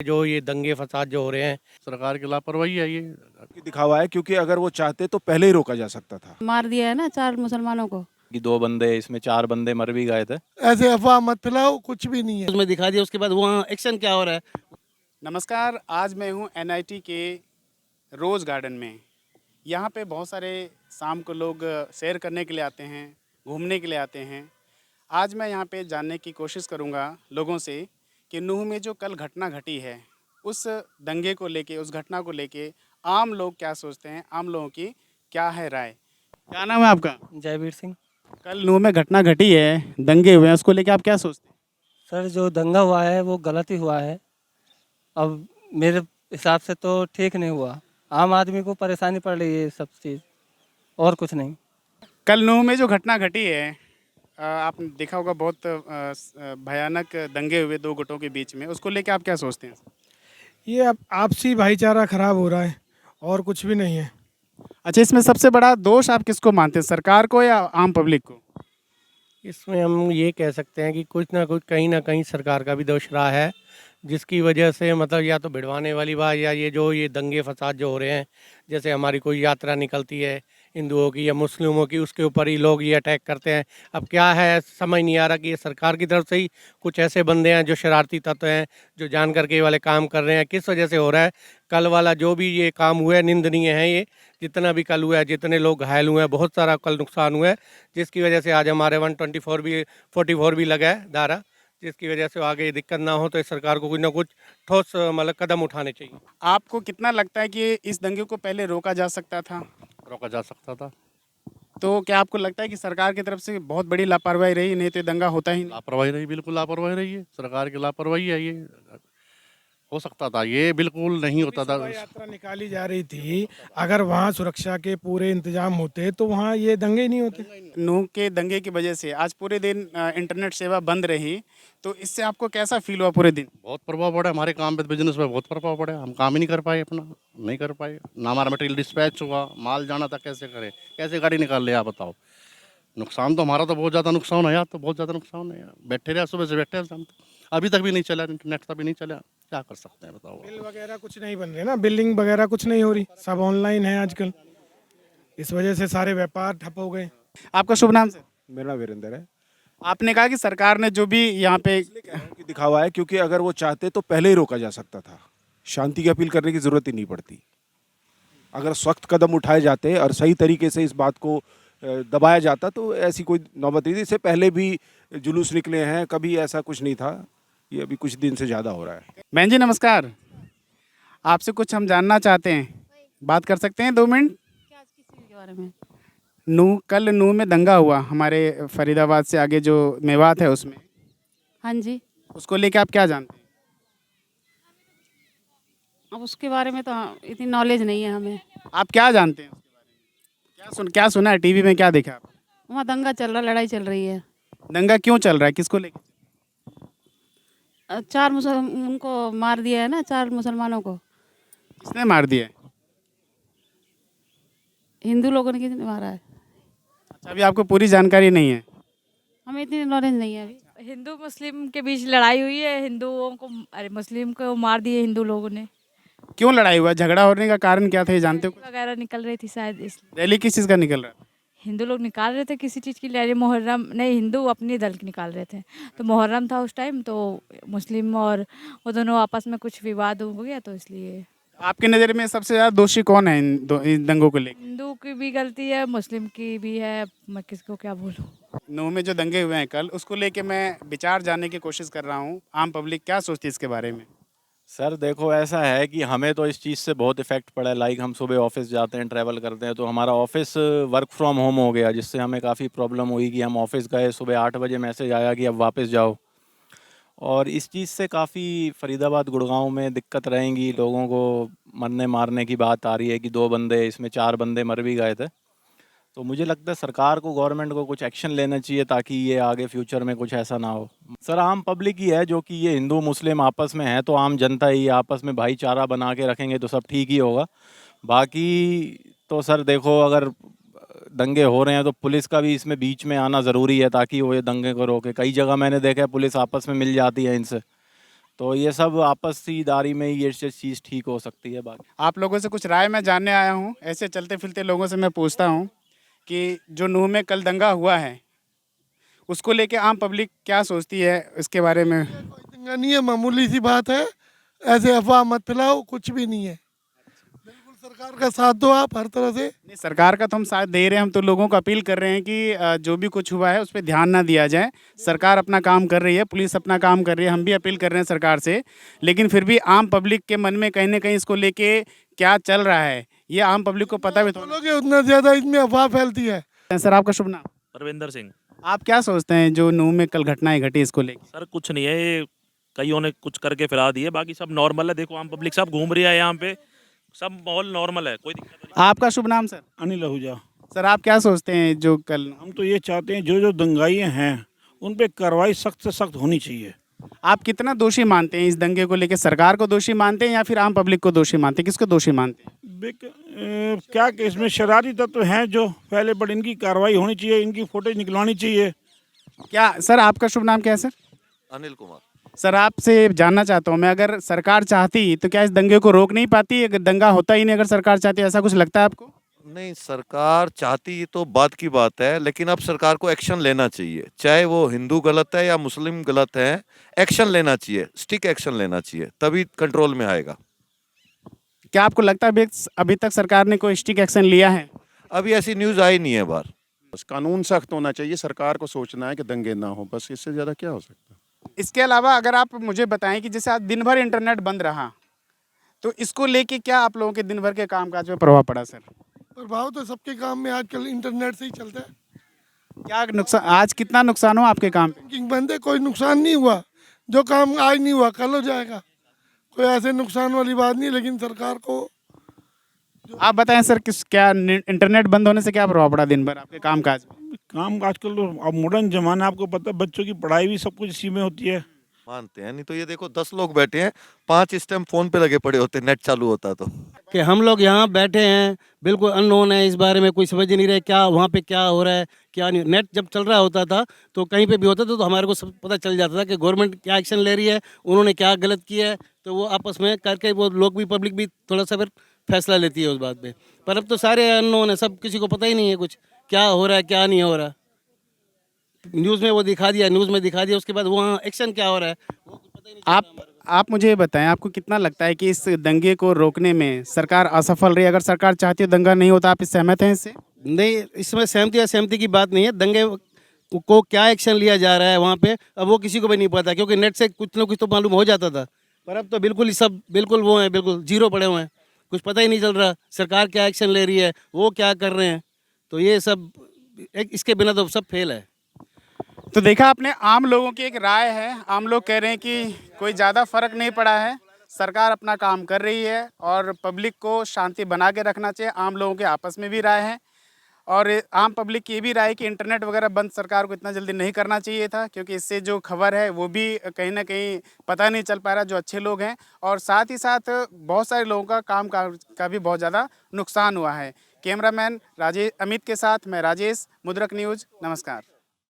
जो ये दंगे फसाद जो हो रहे हैं, सरकार की लापरवाही है ये। की दिखावा है, क्योंकि अगर वो चाहते तो पहले ही रोका जा सकता था। मार दिया है ना 4 मुसलमानों को। कि 2 बंदे, इसमें 4 बंदे मर भी गए थे। ऐसे अफवाह मत फैलाओ, कुछ भी नहीं है। उसमें दिखा दिया, उसके बाद वहाँ एक्शन क्या हो रहा है। नमस्कार, आज मैं हूँ एनआईटी के रोज़ गार्डन में। यहाँ पे बहुत सारे शाम को लोग सैर करने के लिए आते हैं, घूमने के लिए आते हैं। आज मैं यहाँ पे जानने की कोशिश करूँगा लोगों से कि नूह में जो कल घटना घटी है, उस दंगे को लेके, उस घटना को लेके आम लोग क्या सोचते हैं, आम लोगों की क्या है राय। क्या नाम है आपका? जयवीर सिंह। कल नूह में घटना घटी है, दंगे हुए हैं, उसको लेके आप क्या सोचते हैं? सर, जो दंगा हुआ है वो गलत ही हुआ है। अब मेरे हिसाब से तो ठीक नहीं हुआ। आम आदमी को परेशानी पड़ रही है ये सब चीज़, और कुछ नहीं। कल नूह में जो घटना घटी है, आपने देखा होगा, बहुत भयानक दंगे हुए दो गुटों के बीच में, उसको लेके आप क्या सोचते हैं? ये अब आपसी भाईचारा खराब हो रहा है और कुछ भी नहीं है। अच्छा, इसमें सबसे बड़ा दोष आप किसको मानते हैं, सरकार को या आम पब्लिक को? इसमें हम ये कह सकते हैं कि कुछ ना कुछ कहीं ना कहीं सरकार का भी दोष रहा है, जिसकी वजह से मतलब या तो भिड़वाने वाली बात, या ये दंगे फसाद जो हो रहे हैं, जैसे हमारी कोई यात्रा निकलती है हिंदुओं की या मुस्लिमों की, उसके ऊपर ही लोग ये अटैक करते हैं। अब क्या है, समझ नहीं आ रहा कि ये सरकार की तरफ से ही कुछ ऐसे बंदे हैं जो शरारती तत्व हैं, जो जान करके ये वाले काम कर रहे हैं। किस वजह से हो रहा है? कल वाला जो भी ये काम हुआ है निंदनीय है। ये जितना भी कल हुआ है, जितने लोग घायल हुए हैं, बहुत सारा कल नुकसान हुआ है, जिसकी वजह से आज हमारे 124 भी लगा है धारा, जिसकी वजह से आगे ये दिक्कत ना हो। तो इस सरकार को कुछ ना कुछ ठोस मतलब कदम उठाने चाहिए। आपको कितना लगता है कि इस दंगे को पहले रोका जा सकता था? रोका जा सकता था। तो क्या आपको लगता है कि सरकार की तरफ से बहुत बड़ी लापरवाही रही, नहीं तो ये दंगा होता ही नहीं? लापरवाही रही, बिल्कुल लापरवाही रही है। सरकार की लापरवाही है ये। हो सकता था, ये बिल्कुल नहीं होता था। शोभा यात्रा निकाली जा रही थी, अगर वहाँ सुरक्षा के पूरे इंतजाम होते तो वहाँ ये दंगे ही नहीं होते। नूह के दंगे की वजह से आज पूरे दिन इंटरनेट सेवा बंद रही, तो इससे आपको कैसा फील हुआ पूरे दिन? बहुत प्रभाव पड़ा हमारे काम पे, बिजनेस पे बहुत प्रभाव पड़ा। हम काम ही नहीं कर पाए, अपना नहीं कर पाए ना। हमारा मटेरियल डिस्पैच हुआ, माल जाना था, कैसे करें, कैसे गाड़ी निकाल ले, आप बताओ। नुकसान तो हमारा तो बहुत ज़्यादा नुकसान है यार, तो बहुत ज़्यादा नुकसान है यार। बैठे रहे, सुबह से बैठे हैं शाम तक, अभी तक भी नहीं चला, इंटरनेट तक भी नहीं चला। क्या कर सकते हैं बताओ। बिल वगैरह कुछ नहीं बन रहे ना, बिलिंग वगैरह कुछ नहीं हो रही, सब ऑनलाइन है आजकल। इस वजह से सारे व्यापार ठप हो गए। आपका शुभ नाम सर? मेरा नाम वीरेंद्र है। आपने कहा कि सरकार ने जो भी यहाँ पे की दिखावा है, क्योंकि अगर वो चाहते तो पहले ही रोका जा सकता था। शांति की अपील करने की जरूरत ही नहीं पड़ती। अगर सख्त कदम उठाए जाते और सही तरीके से इस बात को दबाया जाता तो ऐसी कोई नौबत नहीं थी। इससे पहले भी जुलूस निकले हैं, कभी ऐसा कुछ नहीं था। ये अभी कुछ दिन से ज़्यादा हो रहा है। बहन जी नमस्कार, आपसे कुछ हम जानना चाहते हैं, बात कर सकते हैं 2 मिनट? क्या किस चीज़ के बारे में? कल नूह में दंगा हुआ हमारे फरीदाबाद से आगे जो मेवात है उसमें, हाँ जी। उसको लेके आप क्या जानते हैं? अब उसके बारे में तो इतनी नॉलेज नहीं है हमें। आप क्या जानते हैं उसके बारे में? क्या सुना है, टीवी में क्या देखा आप? वहाँ दंगा चल रहा, लड़ाई चल रही है। दंगा क्यों चल रहा है, किसको लेके? 4 उनको मार दिया है ना, 4 मुसलमानों को। किसने मार दिया है? हिंदू लोगों ने किसने मारा है? अच्छा, अभी आपको पूरी जानकारी नहीं है? हमें इतनी नॉलेज नहीं है अभी। हिंदू मुस्लिम के बीच लड़ाई हुई है, हिंदुओं को, अरे मुस्लिम को मार दिए हिंदू लोगों ने। क्यों लड़ाई हुआ, झगड़ा होने का कारण क्या था, ये जानते हो? वगैरह निकल रही थी शायद, इस रैली किस चीज़ का निकल रहा है? हिंदू लोग निकाल रहे थे किसी चीज़ की रैली, मुहर्रम नहीं, हिंदू अपनी दल की निकाल रहे थे। तो मुहर्रम था उस टाइम, तो मुस्लिम और वो दोनों आपस में कुछ विवाद हो गया, तो इसलिए। आपकी नज़र में सबसे ज़्यादा दोषी कौन है इन दंगों को लेकर? हिंदू की भी गलती है, मुस्लिम की भी है, मैं किसको क्या बोलूँ। नूह में जो दंगे हुए हैं कल, उसको लेके मैं विचार जानने की कोशिश कर रहा हूँ, आम पब्लिक क्या सोचती है इसके बारे में? सर देखो, ऐसा है कि हमें तो इस चीज़ से बहुत इफ़ेक्ट पड़ा है। लाइक हम सुबह ऑफिस जाते हैं, ट्रैवल करते हैं, तो हमारा ऑफिस वर्क फ्रॉम होम हो गया, जिससे हमें काफ़ी प्रॉब्लम हुई कि हम ऑफिस गए, सुबह 8 बजे मैसेज आया कि अब वापस जाओ। और इस चीज़ से काफ़ी फरीदाबाद गुड़गांव में दिक्कत रहेंगी। लोगों को मरने मारने की बात आ रही है कि 2 बंदे, इसमें 4 बंदे मर भी गए थे। तो मुझे लगता है सरकार को, गवर्नमेंट को कुछ एक्शन लेना चाहिए ताकि ये आगे फ्यूचर में कुछ ऐसा ना हो। सर आम पब्लिक ही है जो कि ये हिंदू मुस्लिम आपस में है, तो आम जनता ही आपस में भाईचारा बना के रखेंगे तो सब ठीक ही होगा। बाकी तो सर देखो, अगर दंगे हो रहे हैं तो पुलिस का भी इसमें बीच में आना ज़रूरी है ताकि वो ये दंगे को रोके। कई जगह मैंने देखा है पुलिस आपस में मिल जाती है इनसे, तो ये सब आपसीदारी में ही ये चीज़ ठीक हो सकती है। बाकी आप लोगों से कुछ राय मैं जानने आया हूँ। ऐसे चलते फिरते लोगों से मैं पूछता हूँ कि जो नूह में कल दंगा हुआ है उसको लेके आम पब्लिक क्या सोचती है इसके बारे में। दंगा नहीं है, मामूली सी बात है, ऐसे अफवाह मत फैलाओ, कुछ भी नहीं है। बिल्कुल सरकार का साथ दो आप हर तरह से। नहीं, सरकार का तो हम साथ दे रहे हैं, हम तो लोगों को अपील कर रहे हैं कि जो भी कुछ हुआ है उस पर ध्यान ना दिया जाए। सरकार अपना काम कर रही है, पुलिस अपना काम कर रही है, हम भी अपील कर रहे हैं सरकार से। लेकिन फिर भी आम पब्लिक के मन में कहीं ना कहीं इसको लेके क्या चल रहा है ये आम पब्लिक को पता भी तो बोलोगे उतना ज़्यादा इसमें अफवाह फैलती है। सर आपका शुभ नाम? परविंदर सिंह। आप क्या सोचते हैं जो नूह में कल घटनाएं घटी इसको लेके? सर कुछ नहीं है, ये कईयों ने कुछ करके फिरा दिए, बाकी सब नॉर्मल है। देखो आम पब्लिक सब घूम रही है यहाँ पे, सब माहौल नॉर्मल है, कोई दिक्कत नहीं। आपका शुभ नाम सर? अनिल आहूजा। सर आप क्या सोचते हैं जो कल? हम तो ये चाहते हैं जो जो दंगाइयाँ हैं उन पे कार्रवाई सख्त से सख्त होनी चाहिए। आप कितना दोषी मानते हैं इस दंगे को लेके? सरकार को दोषी मानते हैं या फिर आम पब्लिक को दोषी मानते हैं? किसको दोषी मानते हैं? क्या कि इसमें शरारती तत्व हैं जो पहले, बट इनकी कार्रवाई होनी चाहिए, इनकी फुटेज निकलवानी चाहिए। क्या सर आपका शुभ नाम क्या है सर? अनिल कुमार। सर आपसे जानना चाहता हूँ मैं, अगर सरकार चाहती तो क्या इस दंगे को रोक नहीं पाती? अगर दंगा होता ही नहीं अगर सरकार चाहती, ऐसा कुछ लगता है आपको? नहीं, सरकार चाहती तो बात की बात है, लेकिन अब सरकार को एक्शन लेना चाहिए। चाहे वो हिंदू गलत है या मुस्लिम गलत है, एक्शन लेना चाहिए, स्टिक एक्शन लेना चाहिए, तभी कंट्रोल में आएगा। क्या आपको लगता है अभी तक सरकार ने कोई स्टिक एक्शन लिया है? अभी ऐसी न्यूज़ आई नहीं है बाहर। बस कानून सख्त होना चाहिए, सरकार को सोचना है कि दंगे ना हो, बस इससे ज़्यादा क्या हो सकता है। इसके अलावा अगर आप मुझे बताएं कि जैसे आज दिन भर इंटरनेट बंद रहा तो इसको लेके क्या आप लोगों के दिन भर के कामकाज में प्रभाव पड़ा सर? प्रभाव तो सबके काम में आजकल इंटरनेट से ही चलता है। क्या नुकसान, आज कितना नुकसान हुआ आपके काम पे? बैंकिंग बंद है, कोई नुकसान नहीं हुआ। जो काम आज नहीं हुआ कल हो जाएगा, कोई ऐसे नुकसान वाली बात नहीं। लेकिन सरकार को आप बताएं सर, क्या इंटरनेट बंद होने से क्या प्रभाव पड़ा दिन भर आपके काम काज में? काम आजकल तो अब मॉडर्न जमाना, आपको पता है, बच्चों की पढ़ाई भी सब कुछ इसी में होती है। मानते हैं नहीं तो ये देखो 10 लोग बैठे हैं, 5 इस टाइम फोन पे लगे पड़े होते, नेट चालू होता तो। कि हम लोग यहाँ बैठे हैं, बिल्कुल अननोन है, इस बारे में कोई समझ ही नहीं रहे क्या वहाँ पे क्या हो रहा है क्या नहीं। नेट जब चल रहा होता था तो कहीं पे भी होता था तो हमारे को सब पता चल जाता था कि गवर्नमेंट क्या एक्शन ले रही है, उन्होंने क्या गलत किया है, तो वो आपस में करके वो लोग भी, पब्लिक भी थोड़ा सा फिर फैसला लेती है उस बात पे। पर अब तो सारे अननोन है, सब किसी को पता ही नहीं है कुछ क्या हो रहा है क्या नहीं हो रहा। न्यूज़ में वो दिखा दिया, न्यूज़ में दिखा दिया, उसके बाद वहाँ एक्शन क्या हो रहा है वो पता ही नहीं। आप मुझे बताएं, आपको कितना लगता है कि इस दंगे को रोकने में सरकार असफल रही? अगर सरकार चाहती है दंगा नहीं होता, आप इस सहमत हैं इससे? नहीं, इसमें सहमति या सहमति की बात नहीं है। दंगे को क्या एक्शन लिया जा रहा है वहाँ पे, अब वो किसी को भी नहीं पता, क्योंकि नेट से कुछ ना कुछ तो मालूम हो जाता था। पर अब तो बिल्कुल ही सब बिल्कुल वो हैं, बिल्कुल जीरो पड़े हुए हैं, कुछ पता ही नहीं चल रहा सरकार क्या एक्शन ले रही है, वो क्या कर रहे हैं। तो ये सब इसके बिना तो सब फेल है। तो देखा आपने, आम लोगों की एक राय है। आम लोग कह रहे हैं कि कोई ज़्यादा फर्क नहीं पड़ा है, सरकार अपना काम कर रही है और पब्लिक को शांति बना के रखना चाहिए। आम लोगों के आपस में भी राय है और आम पब्लिक की भी राय है कि इंटरनेट वगैरह बंद सरकार को इतना जल्दी नहीं करना चाहिए था, क्योंकि इससे जो खबर है वो भी कहीं ना कहीं पता नहीं चल पा रहा जो अच्छे लोग हैं, और साथ ही साथ बहुत सारे लोगों का काम का भी बहुत ज़्यादा नुकसान हुआ है। कैमरामैन अमित के साथ मैं राजेश, मुद्रक न्यूज़, नमस्कार।